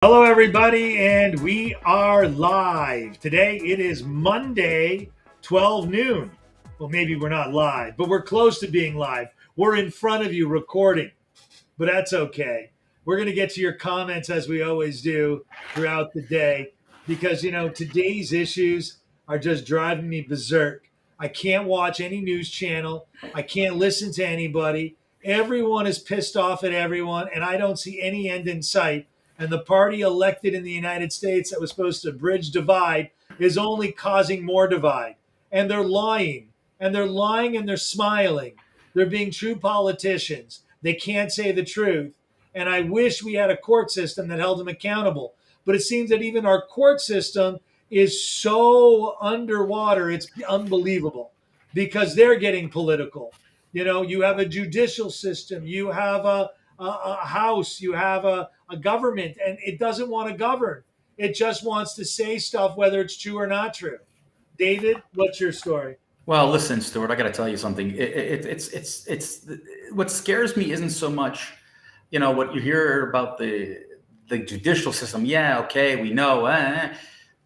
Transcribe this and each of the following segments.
Hello, everybody, and we are live. Today it is Monday, 12 noon. Well, maybe we're not live, but we're close to being live. We're in front of you recording, but that's okay. We're going to get to your comments as we always do throughout the day because, today's issues are just driving me berserk. I can't watch any news channel, I can't listen to anybody. Everyone is pissed off at everyone, and I don't see any end in sight. And the party elected in the United States that was supposed to bridge divide is only causing more divide. And they're lying. And they're lying and they're smiling. They're being true politicians. They can't say the truth. And I wish we had a court system that held them accountable. But it seems that even our court system is so underwater, it's unbelievable because they're getting political. You have a judicial system, you have a house, you have a government, and it doesn't want to govern. It just wants to say stuff, whether it's true or not true. David, what's your story? Well, listen, Stuart, I got to tell you something. It's what scares me isn't so much, what you hear about the judicial system. Yeah, okay, we know.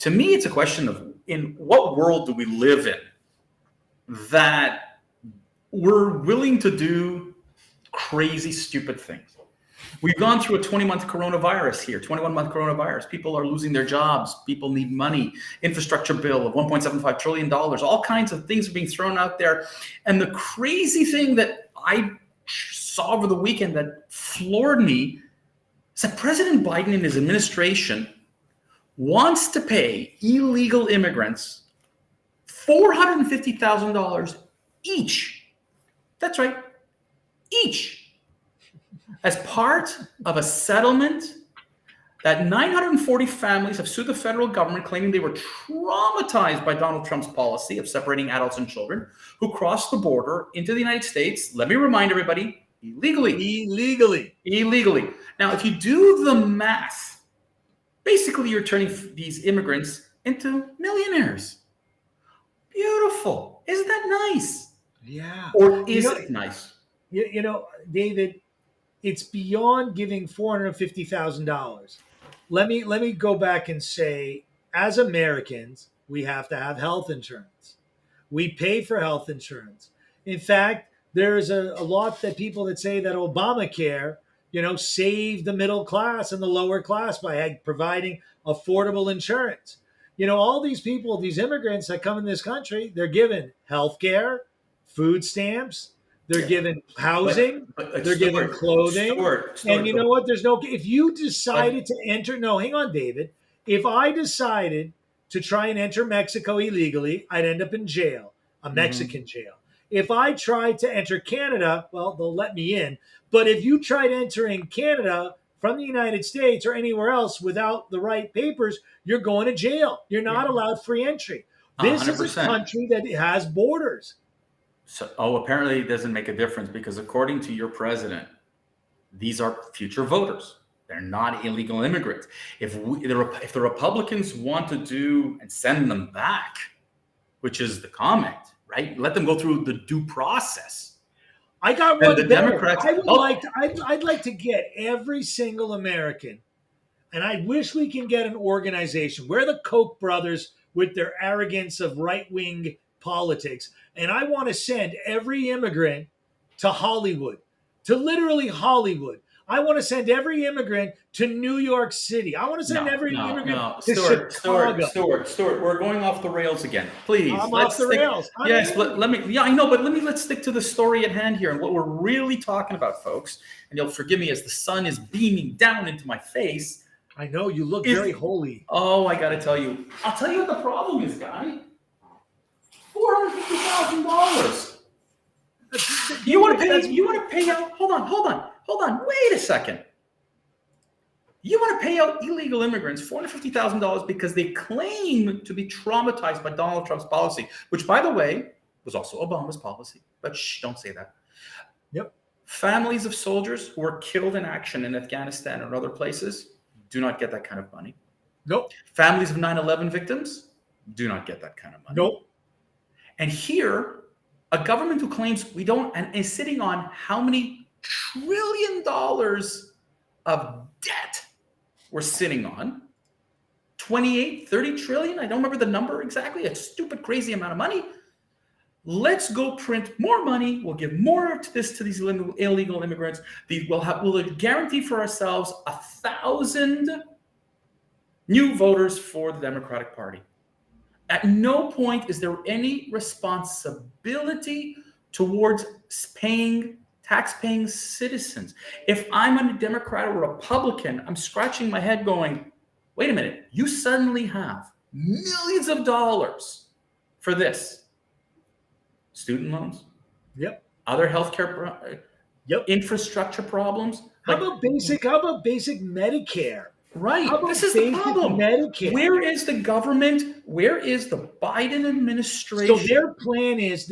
To me, it's a question of in what world do we live in that we're willing to do crazy, stupid things. We've gone through a 20-month coronavirus here, 21-month coronavirus. People are losing their jobs. People need money. Infrastructure bill of $1.75 trillion. All kinds of things are being thrown out there. And the crazy thing that I saw over the weekend that floored me is that President Biden and his administration wants to pay illegal immigrants $450,000 each. That's right, each. As part of a settlement that 940 families have sued the federal government, claiming they were traumatized by Donald Trump's policy of separating adults and children who crossed the border into the United States. Let me remind everybody, illegally. Now, if you do the math, basically you're turning these immigrants into millionaires. Beautiful. Isn't that nice? Yeah. Or is it nice? David, it's beyond giving $450,000. Let me go back and say, as Americans, we have to have health insurance. We pay for health insurance. In fact, there's a lot that people that say that Obamacare, saved the middle class and the lower class by providing affordable insurance. All these people, these immigrants that come in this country, they're given health care, food stamps, they're given housing, they're given clothing. Stuart, and you know what? If you decided to enter, no, hang on, David. If I decided to try and enter Mexico illegally, I'd end up in jail, a Mexican jail. If I tried to enter Canada, well, they'll let me in. But if you tried entering Canada from the United States or anywhere else without the right papers, you're going to jail. You're not allowed free entry. This 100%. is a country that has borders. So, apparently it doesn't make a difference because according to your president, these are future voters. They're not illegal immigrants. If the Republicans want to do and send them back, which is the comment, right? Let them go through the due process. I got one better. Democrats, I'd like to get every single American, and I wish we can get an organization. We're the Koch brothers with their arrogance of right-wing politics. And I want to send every immigrant to Hollywood, to literally Hollywood. I want to send every immigrant to New York City. I want to send every immigrant to Chicago. Stuart, we're going off the rails again. Please. Off the rails. Yes, let's stick to the story at hand here and what we're really talking about, folks. And you'll forgive me as the sun is beaming down into my face. I know, you look very holy. Oh, I got to tell you. I'll tell you what the problem is, guy. $450,000. You want to pay out? Hold on. Wait a second. You want to pay out illegal immigrants $450,000 because they claim to be traumatized by Donald Trump's policy, which, by the way, was also Obama's policy. But don't say that. Yep. Families of soldiers who were killed in action in Afghanistan or other places do not get that kind of money. Nope. Families of 9/11 victims do not get that kind of money. Nope. And here, a government who claims we don't and is sitting on how many $1 trillion of debt we're sitting on 28, 30 trillion. I don't remember the number exactly. A stupid, crazy amount of money. Let's go print more money. We'll give more of this to these illegal immigrants. We'll guarantee for ourselves 1,000 new voters for the Democratic Party. At no point is there any responsibility towards tax-paying citizens. If I'm a Democrat or Republican, I'm scratching my head going, wait a minute, you suddenly have millions of dollars for this. Student loans? Yep. Other healthcare infrastructure problems? How about basic Medicare? Right. How about this is the problem. Medicare? Where is the government? Where is the Biden administration? So their plan is,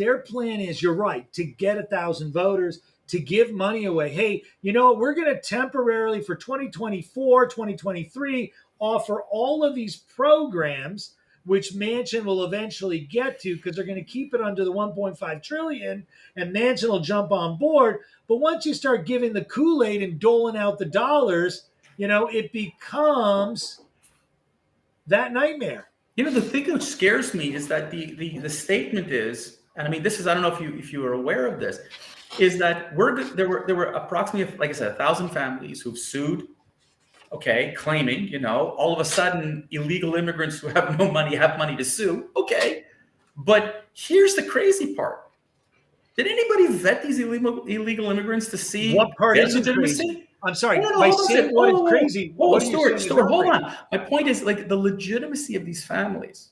you're right, to get 1,000 voters, to give money away. Hey, you know what? We're going to temporarily for 2024, 2023, offer all of these programs, which Manchin will eventually get to because they're going to keep it under the 1.5 trillion and Manchin will jump on board. But once you start giving the Kool-Aid and doling out the dollars, you know, it becomes that nightmare. You know, the thing that scares me is that the statement is, and I mean, this is, I don't know if you are aware of this, is that there were approximately, like I said, 1,000 families who've sued, okay, claiming, you know, all of a sudden illegal immigrants who have no money have money to sue. Okay. But here's the crazy part. Did anybody vet these illegal immigrants to see what part is legitimacy? Crazy? I'm sorry. By saying what is crazy? Stuart, hold on. My point is, like, the legitimacy of these families.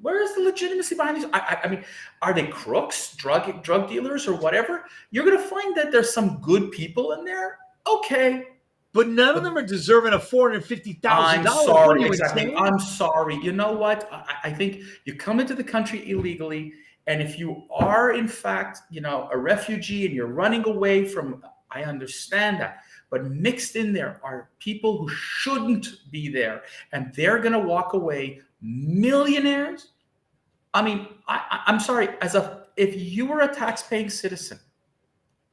Where is the legitimacy behind these? I mean, are they crooks, drug dealers, or whatever? You're going to find that there's some good people in there. Okay. But none of them are deserving of $450,000. I'm sorry. Exactly. I'm sorry. You know what? I think you come into the country illegally, and if you are, in fact, you know, a refugee and you're running away from, I understand that. But mixed in there are people who shouldn't be there, and they're going to walk away millionaires. I mean, I'm sorry. If you were a tax-paying citizen,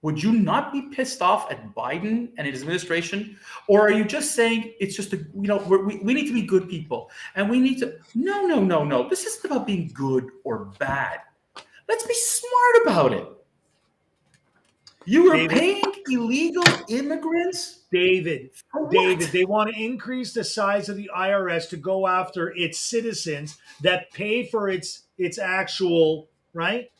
would you not be pissed off at Biden and his administration? Or are you just saying it's just we need to be good people and we need to? No. This isn't about being good or bad. Let's be smart about it. You are paying illegal immigrants? David, they want to increase the size of the IRS to go after its citizens that pay for its actual, right?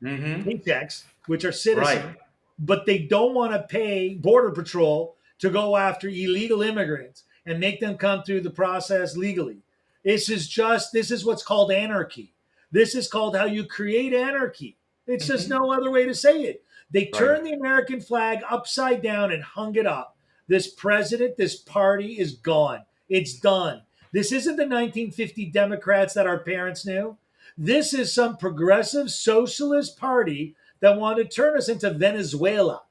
Paychecks, which are citizens. Right. But they don't want to pay Border Patrol to go after illegal immigrants and make them come through the process legally. This is what's called anarchy. This is called how you create anarchy. It's just no other way to say it. They turned the American flag upside down and hung it up. This president, this party is gone. It's done. This isn't the 1950 Democrats that our parents knew. This is some progressive socialist party that want to turn us into Venezuela.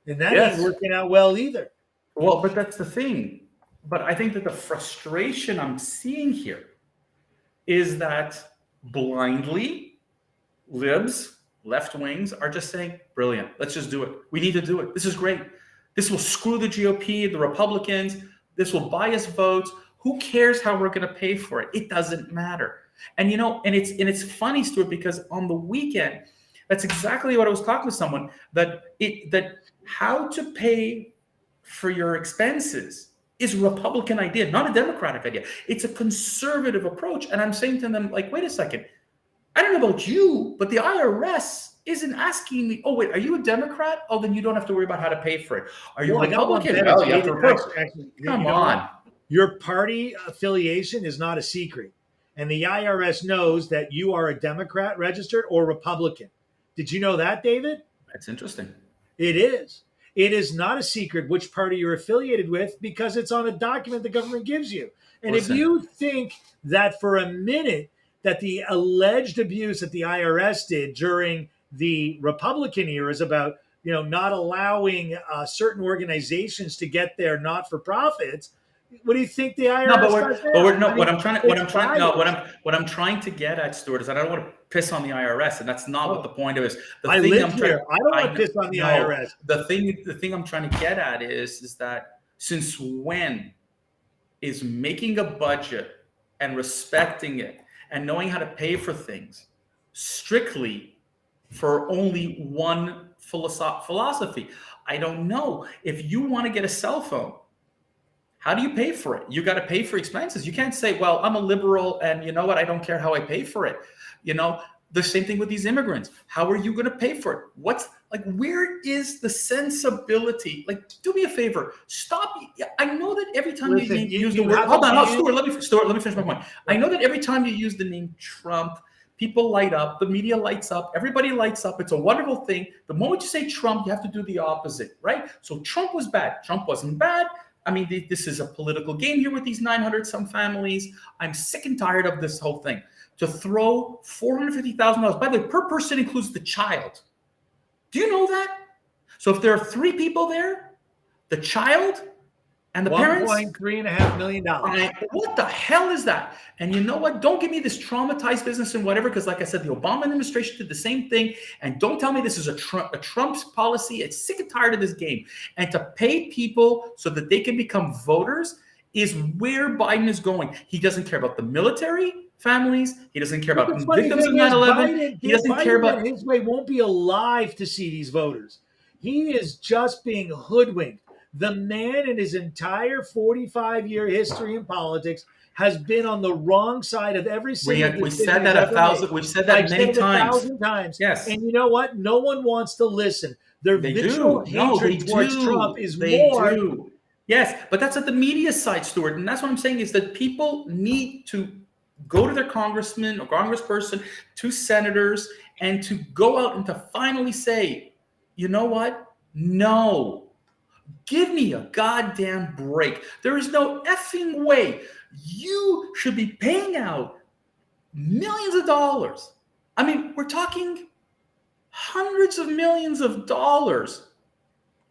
And that ain't working out well either. Well, but that's the thing. But I think that the frustration I'm seeing here is that blindly libs, left wings are just saying, brilliant, let's just do it. We need to do it. This is great. This will screw the GOP, the Republicans. This will buy us votes. Who cares how we're going to pay for it? It doesn't matter. And, you know, and it's funny, Stuart, because on the weekend, that's exactly what I was talking to someone, that how to pay for your expenses is a Republican idea, not a Democratic idea. It's a conservative approach. And I'm saying to them, like, wait a second. I don't know about you, but the IRS isn't asking me, oh, wait, are you a Democrat? Oh, then you don't have to worry about how to pay for it. Are you a Republican? Oh, you have to report. Come on. Your party affiliation is not a secret. And the IRS knows that you are a Democrat registered or Republican. Did you know that, David? That's interesting. It is. It is not a secret which party you're affiliated with because it's on a document the government gives you. And if you think that for a minute that the alleged abuse that the IRS did during the Republican era is about, you know, not allowing certain organizations to get their not-for-profits, what do you think the IRS does? What I'm trying to get at, Stuart, is that I don't want to piss on the IRS, and that's not what the point of it is. I don't want to piss on the IRS. The thing I'm trying to get at is that since when is making a budget and respecting it and knowing how to pay for things strictly for only one philosophy. I don't know. If you want to get a cell phone, how do you pay for it? You got to pay for expenses. You can't say, well, I'm a liberal and you know what? I don't care how I pay for it. The same thing with these immigrants. How are you going to pay for it? Where is the sensibility? Do me a favor. Stop. I know that every time you use the word, hold on, Stuart, let me finish my point. I know that every time you use the name Trump, people light up, the media lights up, everybody lights up. It's a wonderful thing. The moment you say Trump, you have to do the opposite, right? So Trump was bad. Trump wasn't bad. I mean, this is a political game here with these 900 some families. I'm sick and tired of this whole thing. To throw $450,000, by the way, per person includes the child. Do you know that? So if there are 3 people there, the child and the parents, $1.3 million. What the hell is that? And you know what? Don't give me this traumatized business and whatever, because like I said, the Obama administration did the same thing. And don't tell me this is a Trump's policy. It's sick and tired of this game. And to pay people so that they can become voters is where Biden is going. He doesn't care about the military families. He doesn't care about the victims of 9/11. He doesn't care about his way. Won't be alive to see these voters. He is just being hoodwinked. The man in his entire 45-year history in politics has been on the wrong side of every single we said that we've said that many times. 1,000 times. Yes. And you know what? No one wants to listen. Their visual hatred towards Trump is more. Yes, but that's at the media side, Stuart. And that's what I'm saying is that people need to go to their congressman or congressperson, to senators, and to go out and to finally say, you know what? No. Give me a goddamn break. There is no effing way you should be paying out millions of dollars. I mean, we're talking hundreds of millions of dollars.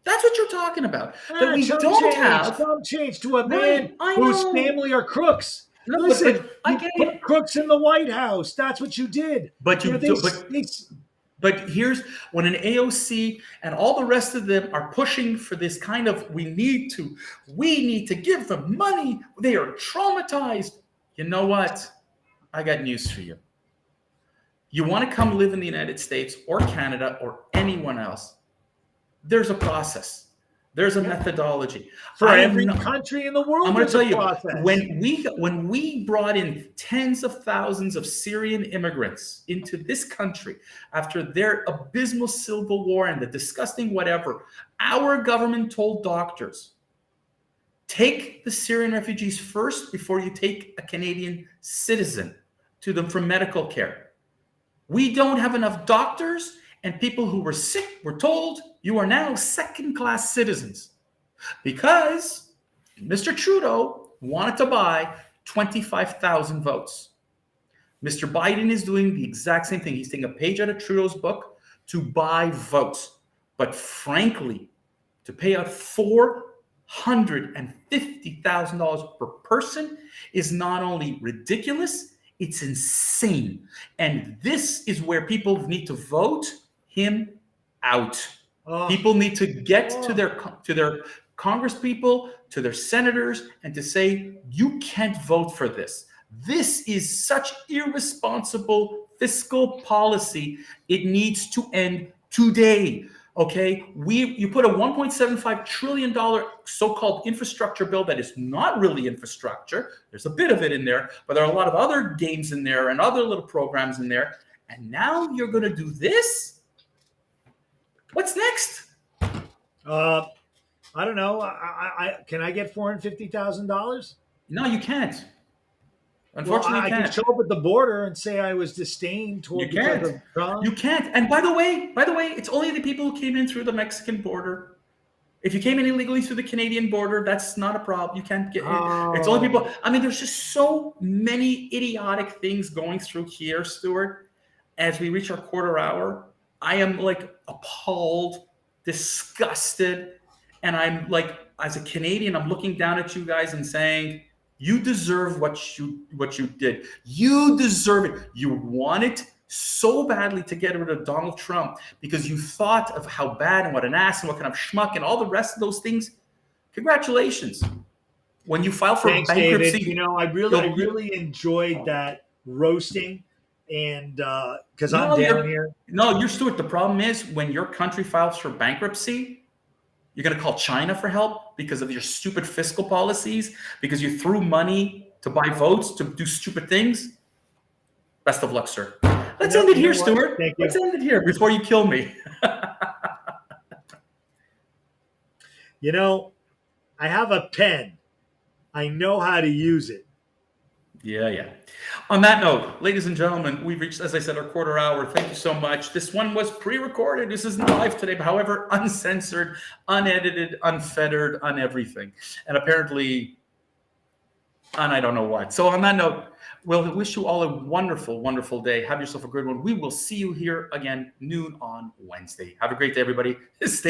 That's what you're talking about. That we don't have. Some change to a man whose family are crooks. No, listen, you put crooks in the White House. That's what you did. But But here's when an AOC and all the rest of them are pushing for this kind of we need to give them money. They are traumatized. You know what? I got news for you. You want to come live in the United States or Canada or anyone else, there's a process. There's a methodology. For every country in the world, I'm going to tell you, when we brought in tens of thousands of Syrian immigrants into this country after their abysmal civil war and the disgusting whatever, our government told doctors, take the Syrian refugees first before you take a Canadian citizen to them for medical care. We don't have enough doctors, and people who were sick were told, you are now second-class citizens because Mr. Trudeau wanted to buy 25,000 votes. Mr. Biden is doing the exact same thing. He's taking a page out of Trudeau's book to buy votes. But frankly, to pay out $450,000 per person is not only ridiculous, it's insane. And this is where people need to vote him out. People need to get to their Congress people, to their senators, and to say, you can't vote for this. This is such irresponsible fiscal policy. It needs to end today. Okay, you put a $1.75 trillion so-called infrastructure bill that is not really infrastructure. There's a bit of it in there, but there are a lot of other games in there and other little programs in there. And now you're going to do this? What's next? I don't know. Can I get $450,000? No, you can't. Unfortunately, you can't. I can show up at the border and say I was disdained toward Trump. You can't. And by the way, it's only the people who came in through the Mexican border. If you came in illegally through the Canadian border, that's not a problem. You can't get in. It's only people. I mean, there's just so many idiotic things going through here, Stuart. As we reach our quarter hour, I am appalled, disgusted, and I'm as a Canadian, I'm looking down at you guys and saying, you deserve what you did. You deserve it. You wanted so badly to get rid of Donald Trump because you thought of how bad and what an ass and what kind of schmuck and all the rest of those things. Congratulations. When you file for Thanks, David. bankruptcy, I you'll, really enjoyed that roasting, and because I'm no, down here. you're Stuart. The problem is when your country files for bankruptcy, you're going to call China for help because of your stupid fiscal policies, because you threw money to buy votes to do stupid things. Best of luck, sir. Let's end it here, Stuart. Thank you. Let's end it here before you kill me. I have a pen. I know how to use it. Yeah. On that note, ladies and gentlemen, we've reached, as I said, our quarter hour. Thank you so much. This one was pre-recorded. This isn't live today, but however, uncensored, unedited, unfettered, everything. And apparently, I don't know what. So on that note, we'll wish you all a wonderful, wonderful day. Have yourself a good one. We will see you here again noon on Wednesday. Have a great day, everybody. Stay